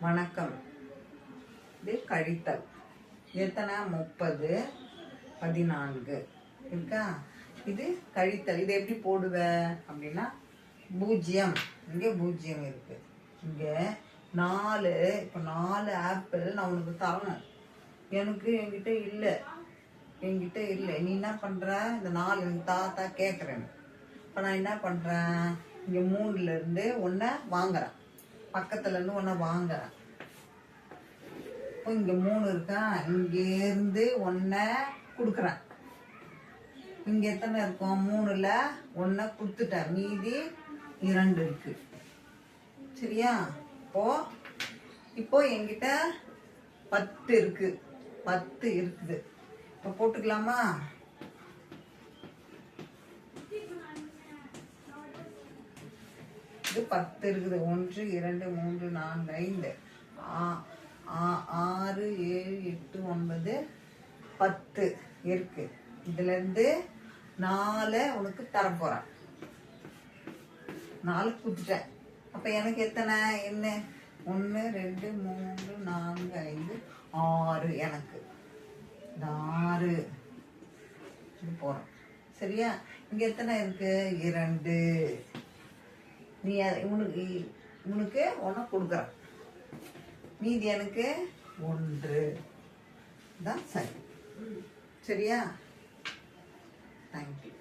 வணக்கம். இது கழித்தல். எத்தனை? 30, 14 இருக்கா? இது கழித்தல். இது எப்படி போடுவ அப்படின்னா 0. இங்கே 0 இருக்கு. இங்கே 4. இப்போ 4 ஆப்பிள் நான் உனக்கு தரணும். என்கிட்ட இல்லை. நீ என்ன பண்ற? இந்த 4 எனக்கு தாத்தா கேட்குறேன். இப்போ நான் என்ன பண்றேன்? இங்கே 3ல இருந்து ஒன்றை வாங்குறேன். பக்கத்துல இருந்து ஒன்றை வாங்குறேன். இப்போ இங்கே 3 இருக்கா? இங்கேருந்து ஒன்றை கொடுக்குறேன். இங்கே எத்தனை இருக்கும்? 3ல் 1 கொடுத்துட்டேன். மீதி 2 இருக்கு. சரியா? இப்போ என்கிட்ட 10 இருக்கு. 10 இருக்குது. இப்போ போட்டுக்கலாமா? இது 10 இருக்குது. 1 2 3 4 5 6 7 8 9 10 இருக்கு. இதுல இருந்து 4 உனக்கு தரப்போறேன். 4 குத்துட்டேன். அப்ப எனக்கு எத்தனை? என்ன? 1 2 3 4 5 6 எனக்கு. இந்த 6 போறோம். சரியா? இங்க எத்தனை இருக்கு? 2. நீ உனக்கு 1 கொடுக்குற. மீதி எனக்கு 1 தான் சரி. சரியா? தேங்க்யூ.